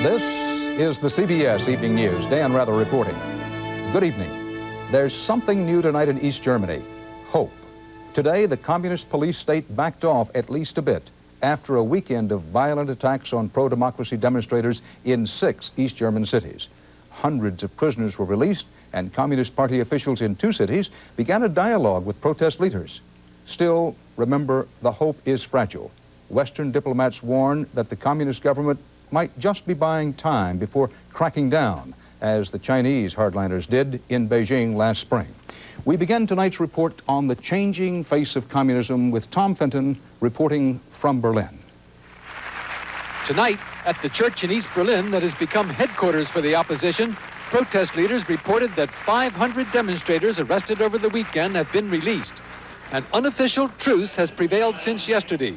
This is the CBS Evening News. Dan Rather reporting. Good evening. There's something new tonight in East Germany. Hope. Today, the communist police state backed off at least a bit after a weekend of violent attacks on pro-democracy demonstrators in 6 East German cities. Hundreds of prisoners were released, and Communist Party officials in 2 cities began a dialogue with protest leaders. Still, remember, the hope is fragile. Western diplomats warn that the communist government might just be buying time before cracking down, as the Chinese hardliners did in Beijing last spring. We begin tonight's report on the changing face of communism with Tom Fenton reporting from Berlin. Tonight, at the church in East Berlin that has become headquarters for the opposition, protest leaders reported that 500 demonstrators arrested over the weekend have been released. An unofficial truce has prevailed since yesterday.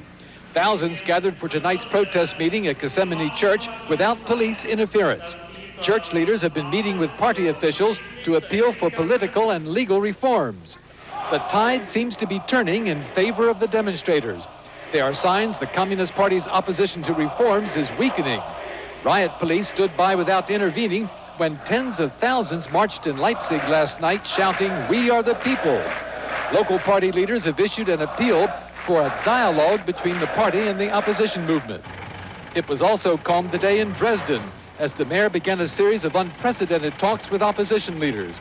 Thousands gathered for tonight's protest meeting at Gethsemane Church without police interference. Church leaders have been meeting with party officials to appeal for political and legal reforms. The tide seems to be turning in favor of the demonstrators. There are signs the Communist Party's opposition to reforms is weakening. Riot police stood by without intervening when tens of thousands marched in Leipzig last night shouting, "We are the people." Local party leaders have issued an appeal for a dialogue between the party and the opposition movement. It was also calm today in Dresden as the mayor began a series of unprecedented talks with opposition leaders.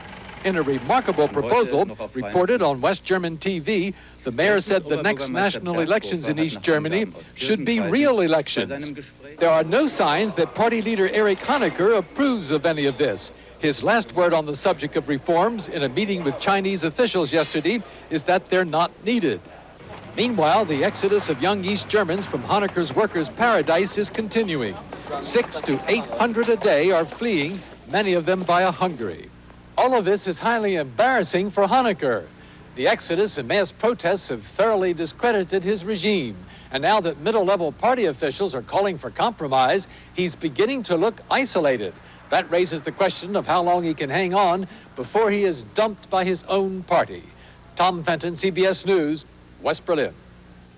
In a remarkable proposal reported on West German TV, the mayor said the next national elections in East Germany should be real elections. There are no signs that party leader Erich Honecker approves of any of this. His last word on the subject of reforms in a meeting with Chinese officials yesterday is that they're not needed. Meanwhile, the exodus of young East Germans from Honecker's workers' paradise is continuing. 600 to 800 a day are fleeing, many of them via Hungary. All of this is highly embarrassing for Honecker. The exodus and mass protests have thoroughly discredited his regime. And now that middle-level party officials are calling for compromise, he's beginning to look isolated. That raises the question of how long he can hang on before he is dumped by his own party. Tom Fenton, CBS News, West Berlin.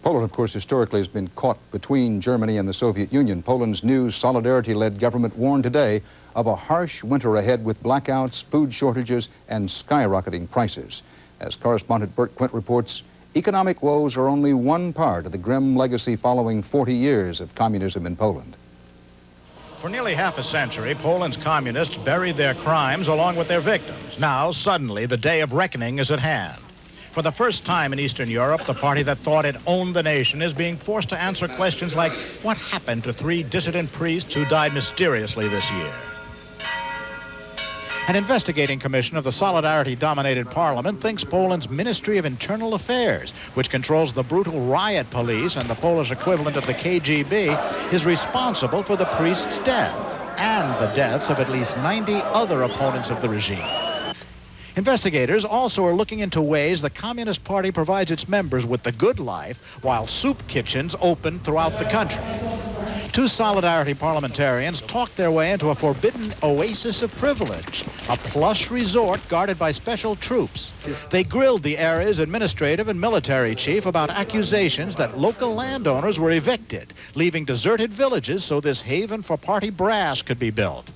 Poland, of course, historically has been caught between Germany and the Soviet Union. Poland's new solidarity-led government warned today of a harsh winter ahead with blackouts, food shortages, and skyrocketing prices. As correspondent Bert Quint reports, economic woes are only one part of the grim legacy following 40 years of communism in Poland. For nearly half a century, Poland's communists buried their crimes along with their victims. Now, suddenly, the day of reckoning is at hand. For the first time in Eastern Europe, the party that thought it owned the nation is being forced to answer questions like, what happened to 3 dissident priests who died mysteriously this year? An investigating commission of the Solidarity-dominated parliament thinks Poland's Ministry of Internal Affairs, which controls the brutal riot police and the Polish equivalent of the KGB, is responsible for the priests' death and the deaths of at least 90 other opponents of the regime. Investigators also are looking into ways the Communist Party provides its members with the good life while soup kitchens open throughout the country. 2 Solidarity parliamentarians talked their way into a forbidden oasis of privilege, a plush resort guarded by special troops. They grilled the area's administrative and military chief about accusations that local landowners were evicted, leaving deserted villages so this haven for party brass could be built.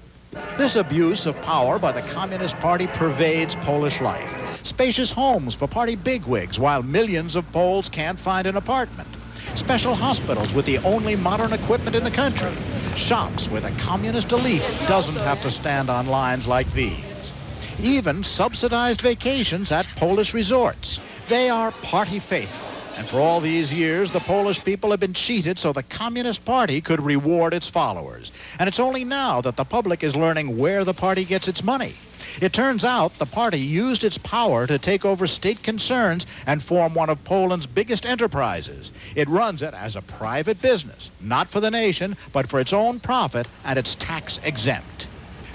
This abuse of power by the Communist Party pervades Polish life. Spacious homes for party bigwigs while millions of Poles can't find an apartment. Special hospitals with the only modern equipment in the country. Shops where the communist elite doesn't have to stand on lines like these. Even subsidized vacations at Polish resorts. They are party faithful. And for all these years, the Polish people have been cheated so the Communist Party could reward its followers. And it's only now that the public is learning where the party gets its money. It turns out the party used its power to take over state concerns and form one of Poland's biggest enterprises. It runs it as a private business, not for the nation, but for its own profit, and it's tax exempt.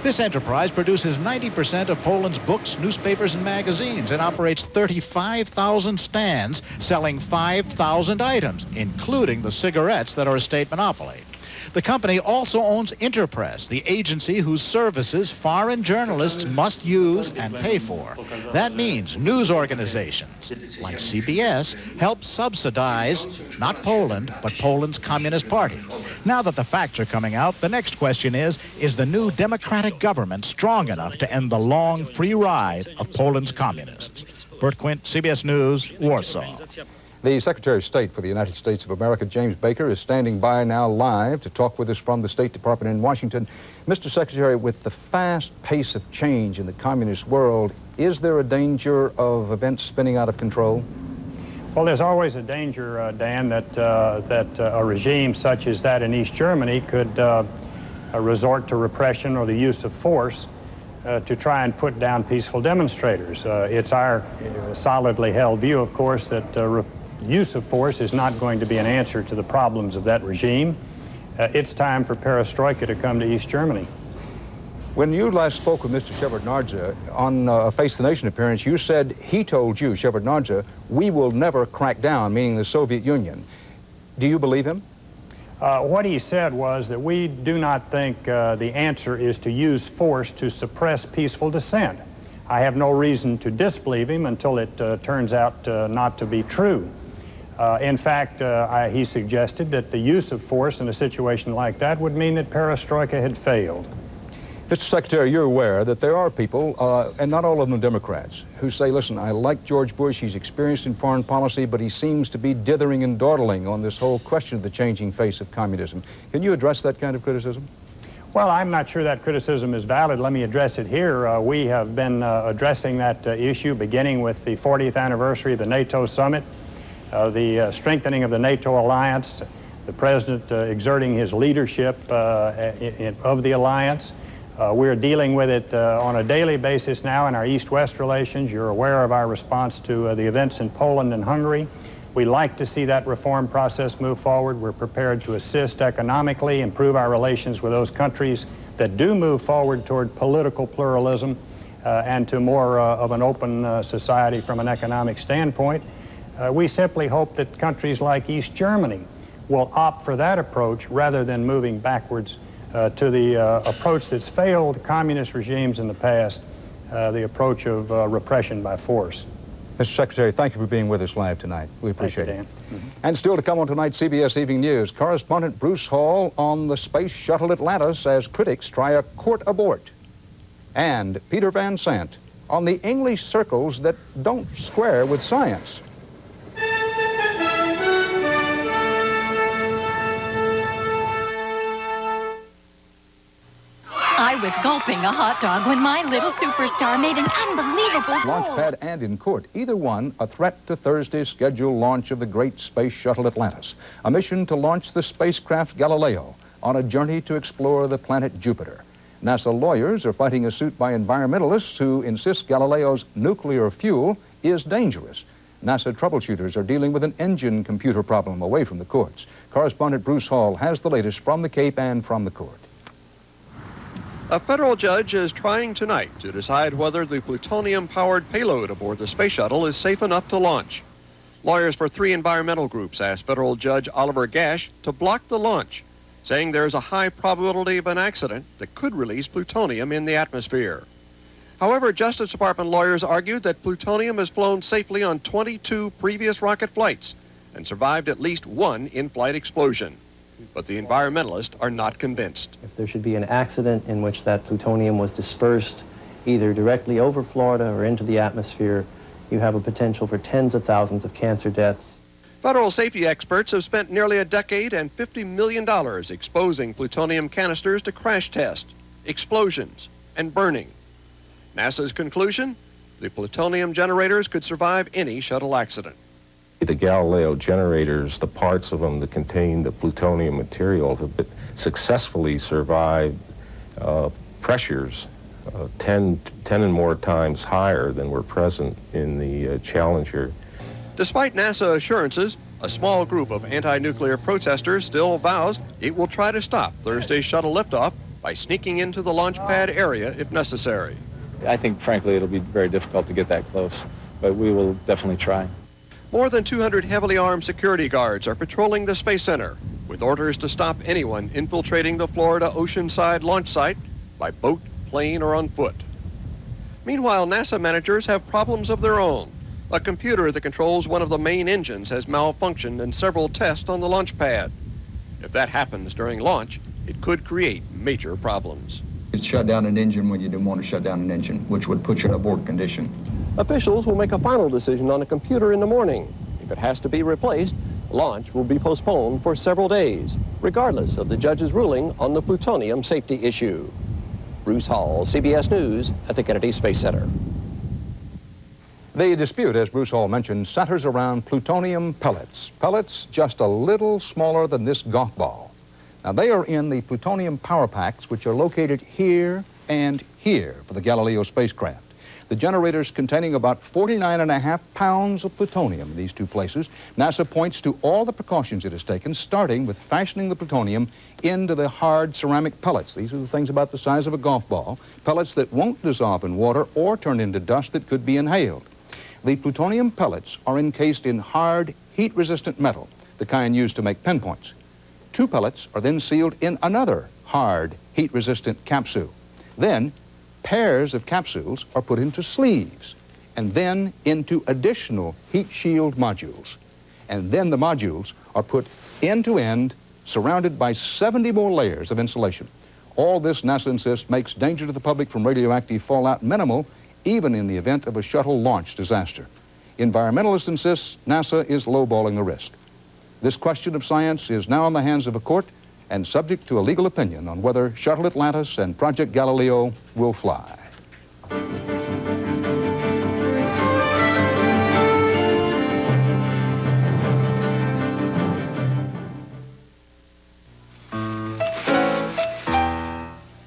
This enterprise produces 90% of Poland's books, newspapers, and magazines and operates 35,000 stands selling 5,000 items, including the cigarettes that are a state monopoly. The company also owns Interpress, the agency whose services foreign journalists must use and pay for. That means news organizations like CBS help subsidize not Poland, but Poland's Communist Party. Now that the facts are coming out, the next question is the new democratic government strong enough to end the long, free ride of Poland's communists? Bert Quint, CBS News, Warsaw. The Secretary of State for the United States of America, James Baker, is standing by now live to talk with us from the State Department in Washington. Mr. Secretary, with the fast pace of change in the communist world, is there a danger of events spinning out of control? Well, there's always a danger, Dan, that a regime such as that in East Germany could resort to repression or the use of force to try and put down peaceful demonstrators. It's our solidly held view, of course, that use of force is not going to be an answer to the problems of that regime. It's time for perestroika to come to East Germany. When you last spoke with Mr. Shevardnadze on a Face the Nation appearance, you said he told you, Shevardnadze, we will never crack down, meaning the Soviet Union. Do you believe him? What he said was that we do not think the answer is to use force to suppress peaceful dissent. I have no reason to disbelieve him until it turns out not to be true. In fact, he suggested that the use of force in a situation like that would mean that perestroika had failed. Mr. Secretary, you're aware that there are people, and not all of them Democrats, who say, listen, I like George Bush, he's experienced in foreign policy, but he seems to be dithering and dawdling on this whole question of the changing face of communism. Can you address that kind of criticism? Well, I'm not sure that criticism is valid. Let me address it here. We have been addressing that issue beginning with the 40th anniversary of the NATO summit, the strengthening of the NATO alliance, the President exerting his leadership of the alliance. We're dealing with it on a daily basis now in our East-West relations. You're aware of our response to the events in Poland and Hungary. We like to see that reform process move forward. We're prepared to assist economically, improve our relations with those countries that do move forward toward political pluralism and to more of an open society from an economic standpoint. We simply hope that countries like East Germany will opt for that approach rather than moving backwards to the approach that's failed communist regimes in the past, the approach of repression by force. Mr. Secretary, thank you for being with us live tonight. We appreciate it. Mm-hmm. And still to come on tonight's CBS Evening News, correspondent Bruce Hall on the Space Shuttle Atlantis as critics try a court abort. And Peter Van Sant on the English circles that don't square with science. I was gulping a hot dog when my little superstar made an unbelievable Launch pad and in court, either one a threat to Thursday's scheduled launch of the great Space Shuttle Atlantis, a mission to launch the spacecraft Galileo on a journey to explore the planet Jupiter. NASA lawyers are fighting a suit by environmentalists who insist Galileo's nuclear fuel is dangerous. NASA troubleshooters are dealing with an engine computer problem away from the courts. Correspondent Bruce Hall has the latest from the Cape and from the court. A federal judge is trying tonight to decide whether the plutonium-powered payload aboard the space shuttle is safe enough to launch. Lawyers for 3 environmental groups asked federal judge Oliver Gash to block the launch, saying there's a high probability of an accident that could release plutonium in the atmosphere. However, Justice Department lawyers argued that plutonium has flown safely on 22 previous rocket flights and survived at least 1 in-flight explosion. But the environmentalists are not convinced. If there should be an accident in which that plutonium was dispersed either directly over Florida or into the atmosphere, you have a potential for tens of thousands of cancer deaths. Federal safety experts have spent nearly a decade and $50 million exposing plutonium canisters to crash tests, explosions, and burning. NASA's conclusion? The plutonium generators could survive any shuttle accident. The Galileo generators, the parts of them that contain the plutonium material, have successfully survived pressures 10 and more times higher than were present in the Challenger. Despite NASA assurances, a small group of anti-nuclear protesters still vows it will try to stop Thursday's shuttle liftoff by sneaking into the launch pad area if necessary. I think, frankly, it'll be very difficult to get that close, but we will definitely try. More than 200 heavily armed security guards are patrolling the Space Center, with orders to stop anyone infiltrating the Florida Oceanside launch site by boat, plane, or on foot. Meanwhile, NASA managers have problems of their own. A computer that controls one of the main engines has malfunctioned in several tests on the launch pad. If that happens during launch, it could create major problems. It shut down an engine when you didn't want to shut down an engine, which would put you in abort condition. Officials will make a final decision on a computer in the morning. If it has to be replaced, launch will be postponed for several days, regardless of the judge's ruling on the plutonium safety issue. Bruce Hall, CBS News at the Kennedy Space Center. The dispute, as Bruce Hall mentioned, centers around plutonium pellets. Pellets just a little smaller than this golf ball. Now, they are in the plutonium power packs, which are located here and here for the Galileo spacecraft. The generators containing about 49.5 pounds of plutonium in these two places. NASA points to all the precautions it has taken, starting with fashioning the plutonium into the hard ceramic pellets. These are the things about the size of a golf ball, pellets that won't dissolve in water or turn into dust that could be inhaled. The plutonium pellets are encased in hard, heat-resistant metal, the kind used to make pinpoints. 2 pellets are then sealed in another hard, heat-resistant capsule. Then, pairs of capsules are put into sleeves, and then into additional heat shield modules. And then the modules are put end to end, surrounded by 70 more layers of insulation. All this, NASA insists, makes danger to the public from radioactive fallout minimal, even in the event of a shuttle launch disaster. Environmentalists insist NASA is lowballing the risk. This question of science is now in the hands of a court and subject to a legal opinion on whether Shuttle Atlantis and Project Galileo will fly.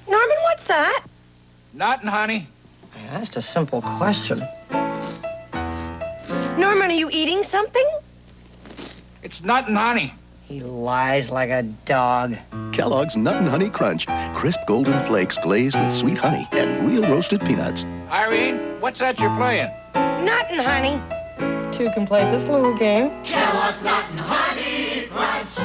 Norman, what's that? Nothing, honey. I asked a simple question. Norman, are you eating something? It's nothing, honey. He lies like a dog. Kellogg's Nut and Honey Crunch. Crisp golden flakes glazed with sweet honey and real roasted peanuts. Irene, what's that you're playing? Nut and honey. Two can play this little game. Kellogg's Nut and Honey Crunch.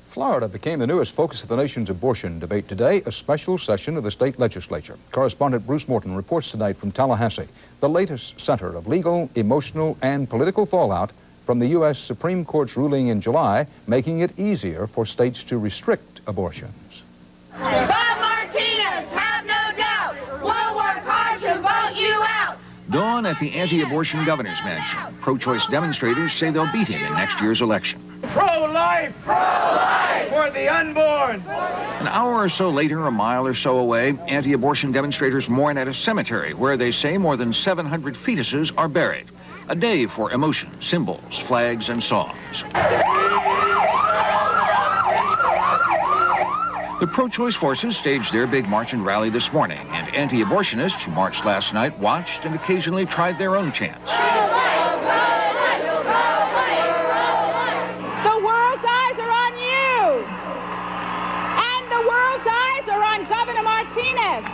Florida became the newest focus of the nation's abortion debate today, a special session of the state legislature. Correspondent Bruce Morton reports tonight from Tallahassee, the latest center of legal, emotional, and political fallout from the U.S. Supreme Court's ruling in July, making it easier for states to restrict abortions. Bob Martinez, have no doubt, we'll work hard to vote you out. Dawn at the anti-abortion governor's mansion. Pro-choice demonstrators say they'll beat him in next year's election. Pro-life! Pro-life! For the unborn! An hour or so later, a mile or so away, anti-abortion demonstrators mourn at a cemetery where they say more than 700 fetuses are buried. A day for emotion, symbols, flags, and songs. The pro-choice forces staged their big march and rally this morning, and anti-abortionists who marched last night watched and occasionally tried their own chants. The world's eyes are on you! And the world's eyes are on Governor Martinez!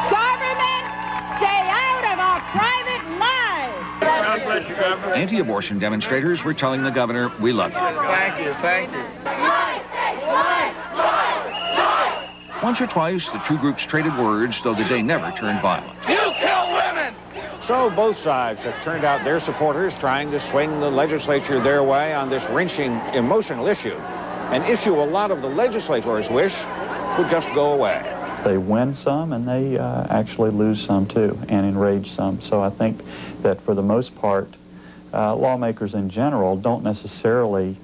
Government, stay out of our private lives! God bless you, Governor. Anti-abortion demonstrators were telling the governor, "We love you." Thank you, thank you. Once or twice, the two groups traded words, though the day never turned violent. You kill women! So both sides have turned out their supporters trying to swing the legislature their way on this wrenching, emotional issue, an issue a lot of the legislators wish would just go away. They win some and they actually lose some too and enrage some. So I think that for the most part, lawmakers in general don't necessarily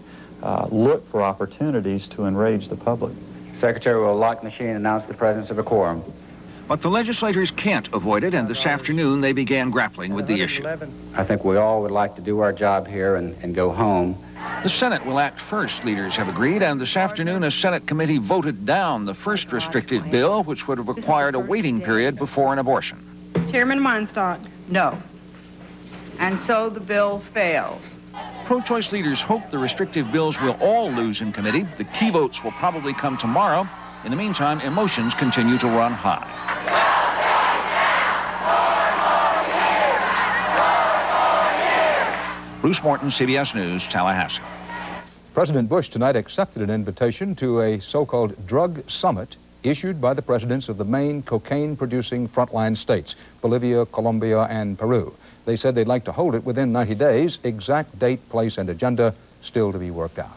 look for opportunities to enrage the public. Secretary will lock the machine and announce the presence of a quorum. But the legislators can't avoid it, and this afternoon they began grappling with the issue. I think we all would like to do our job here and go home. The Senate will act first, leaders have agreed, and this afternoon a Senate committee voted down the first restrictive bill, which would have required a waiting period before an abortion. Chairman Weinstock. No. And so the bill fails. Pro-choice leaders hope the restrictive bills will all lose in committee. The key votes will probably come tomorrow. In the meantime, emotions continue to run high. Bruce Morton, CBS News, Tallahassee. President Bush tonight accepted an invitation to a so-called drug summit issued by the presidents of the main cocaine-producing frontline states, Bolivia, Colombia, and Peru. They said they'd like to hold it within 90 days. Exact date, place, and agenda still to be worked out.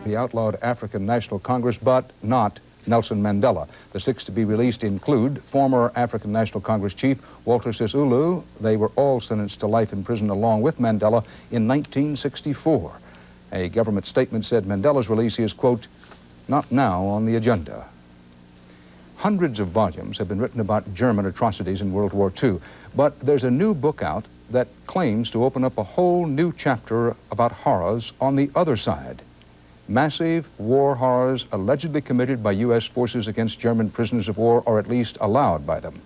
The outlawed African National Congress, but not Nelson Mandela. The six to be released include former African National Congress Chief Walter Sisulu. They were all sentenced to life in prison along with Mandela in 1964. A government statement said Mandela's release is, quote, not now on the agenda. Hundreds of volumes have been written about German atrocities in World War II, but there's a new book out that claims to open up a whole new chapter about horrors on the other side. Massive war horrors allegedly committed by U.S. forces against German prisoners of war, or at least allowed by them.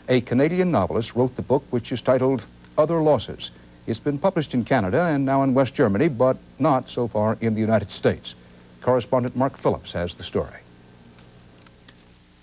A Canadian novelist wrote the book, which is titled Other Losses. It's been published in Canada and now in West Germany, but not so far in the United States. Correspondent Mark Phillips has the story.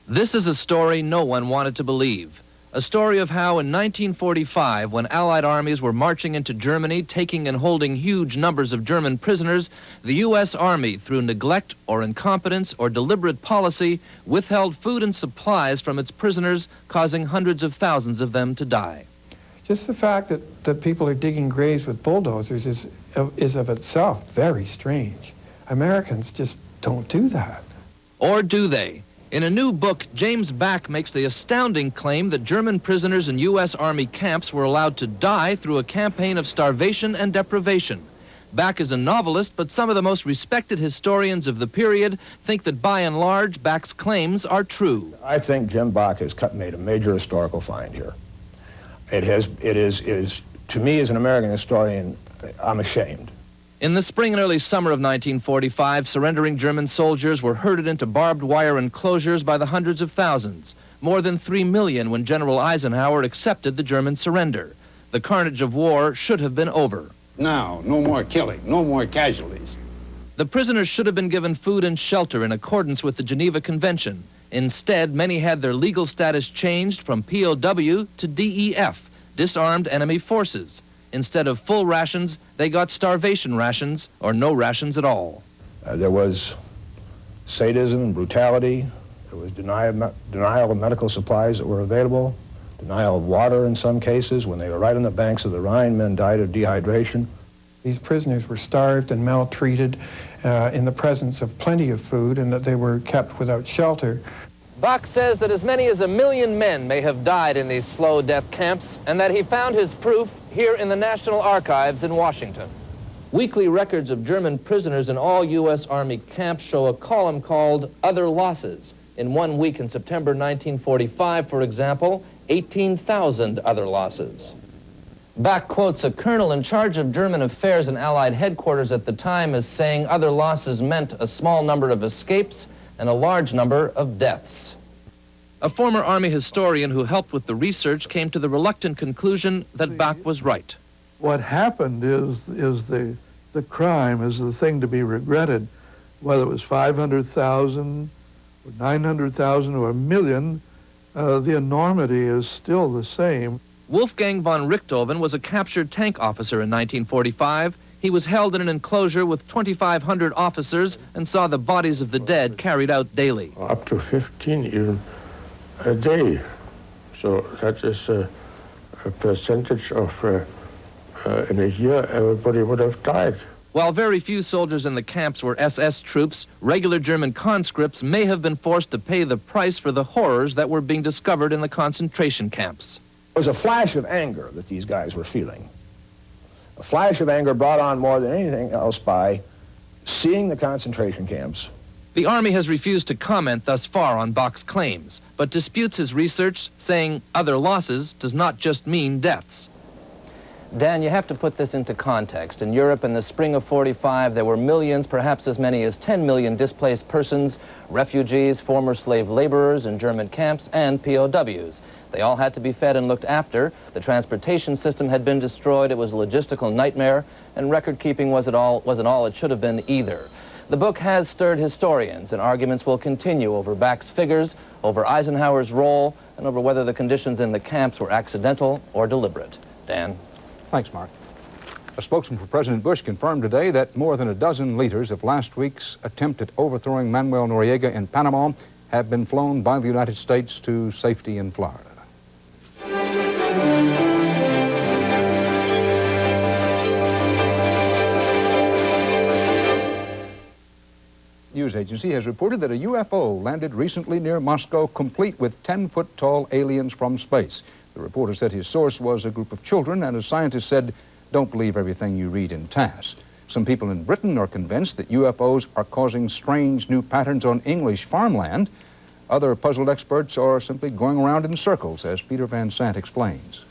This is a story no one wanted to believe. A story of how in 1945, when Allied armies were marching into Germany, taking and holding huge numbers of German prisoners, the U.S. Army, through neglect or incompetence or deliberate policy, withheld food and supplies from its prisoners, causing hundreds of thousands of them to die. Just the fact that people are digging graves with bulldozers is of itself very strange. Americans just don't do that. Or do they? In a new book, James Back makes the astounding claim that German prisoners in U.S. Army camps were allowed to die through a campaign of starvation and deprivation. Back is a novelist, but some of the most respected historians of the period think that by and large, Back's claims are true. I think Jim Back has made a major historical find here. It is, to me as an American historian, I'm ashamed. In the spring and early summer of 1945, surrendering German soldiers were herded into barbed wire enclosures by the hundreds of thousands. More than 3 million when General Eisenhower accepted the German surrender. The carnage of war should have been over. Now, no more killing, no more casualties. The prisoners should have been given food and shelter in accordance with the Geneva Convention. Instead, many had their legal status changed from POW to DEF, disarmed enemy forces. Instead of full rations, they got starvation rations, or no rations at all. There was sadism and brutality. There was denial of medical supplies that were available, denial of water in some cases. When they were right on the banks of the Rhine, men died of dehydration. These prisoners were starved and maltreated in the presence of plenty of food, and that they were kept without shelter. Bach says that as many as 1 million men may have died in these slow death camps, and that he found his proof here in the National Archives in Washington. Weekly records of German prisoners in all U.S. Army camps show a column called Other Losses. In 1 week in September 1945, for example, 18,000 other losses. Bach quotes a colonel in charge of German affairs in Allied headquarters at the time as saying other losses meant a small number of escapes and a large number of deaths. A former Army historian who helped with the research came to the reluctant conclusion that Bach was right. What happened is the crime is the thing to be regretted. Whether it was 500,000 or 900,000 or 1 million, the enormity is still the same. Wolfgang von Richthofen was a captured tank officer in 1945. He was held in an enclosure with 2,500 officers and saw the bodies of the dead carried out daily. Up to 15 even a day. So that is a percentage of, in a year, everybody would have died. While very few soldiers in the camps were SS troops, regular German conscripts may have been forced to pay the price for the horrors that were being discovered in the concentration camps. It was a flash of anger that these guys were feeling. A flash of anger brought on more than anything else by seeing the concentration camps. The Army has refused to comment thus far on Bach's claims, but disputes his research, saying other losses does not just mean deaths. Dan, you have to put this into context. In Europe in the spring of '45, there were millions, perhaps as many as 10 million displaced persons, refugees, former slave laborers in German camps, and POWs. They all had to be fed and looked after. The transportation system had been destroyed. It was a logistical nightmare, and record-keeping wasn't all it should have been either. The book has stirred historians, and arguments will continue over Back's figures, over Eisenhower's role, and over whether the conditions in the camps were accidental or deliberate. Dan? Thanks, Mark. A spokesman for President Bush confirmed today that more than a dozen leaders of last week's attempt at overthrowing Manuel Noriega in Panama have been flown by the United States to safety in Florida. News agency has reported that a UFO landed recently near Moscow, complete with 10-foot-tall aliens from space. The reporter said his source was a group of children, and as scientists said, don't believe everything you read in TASS. Some people in Britain are convinced that UFOs are causing strange new patterns on English farmland. Other puzzled experts are simply going around in circles, as Peter Van Sant explains.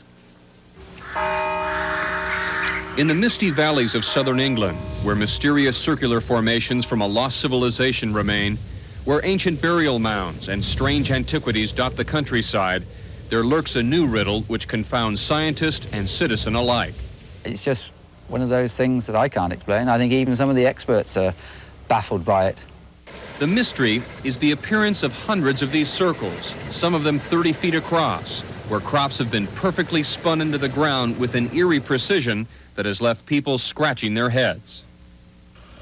In the misty valleys of southern England, where mysterious circular formations from a lost civilization remain, where ancient burial mounds and strange antiquities dot the countryside, there lurks a new riddle which confounds scientist and citizen alike. It's just one of those things that I can't explain. I think even some of the experts are baffled by it. The mystery is the appearance of hundreds of these circles, some of them 30 feet across, where crops have been perfectly spun into the ground with an eerie precision that has left people scratching their heads.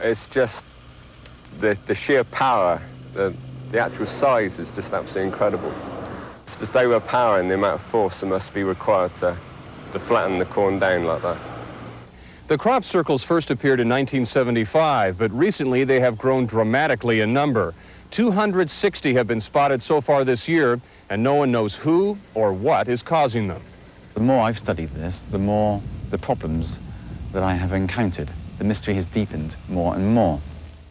It's just the sheer power, the actual size is just absolutely incredible. It's just overpowering the amount of force that must be required to flatten the corn down like that. The crop circles first appeared in 1975, but recently they have grown dramatically in number. 260 have been spotted so far this year, and no one knows who or what is causing them. The more I've studied this, the more the problems that I have encountered. The mystery has deepened more and more.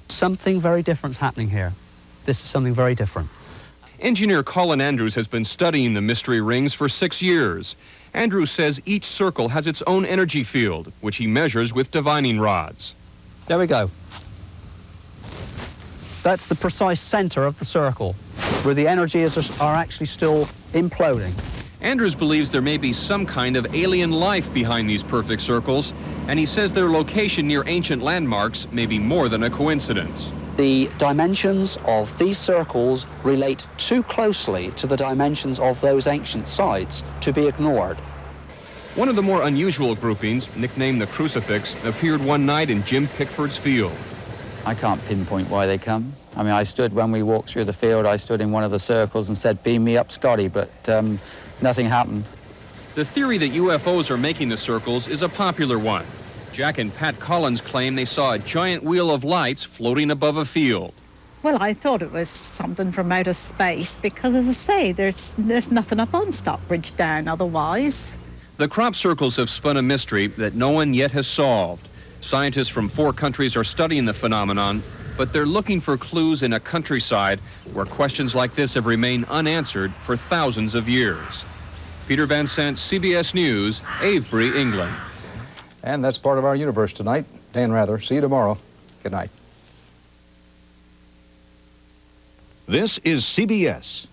Something very different's happening here. This is something very different. Engineer Colin Andrews has been studying the mystery rings for 6 years. Andrews says each circle has its own energy field, which he measures with divining rods. There we go. That's the precise center of the circle, where the energies are actually still imploding. Andrews believes there may be some kind of alien life behind these perfect circles, and he says their location near ancient landmarks may be more than a coincidence. The dimensions of these circles relate too closely to the dimensions of those ancient sites to be ignored. One of the more unusual groupings, nicknamed the Crucifix, appeared one night in Jim Pickford's field. I can't pinpoint why they come. I mean, I stood, when we walked through the field, I stood in one of the circles and said, beam me up, Scotty, but nothing happened. The theory that UFOs are making the circles is a popular one. Jack and Pat Collins claim they saw a giant wheel of lights floating above a field. Well, I thought it was something from outer space because, as I say, there's nothing up on Stockbridge Down otherwise. The crop circles have spun a mystery that no one yet has solved. Scientists from 4 countries are studying the phenomenon, but they're looking for clues in a countryside where questions like this have remained unanswered for thousands of years. Peter Van Sant, CBS News, Avebury, England. And that's part of our universe tonight. Dan Rather, see you tomorrow. Good night. This is CBS.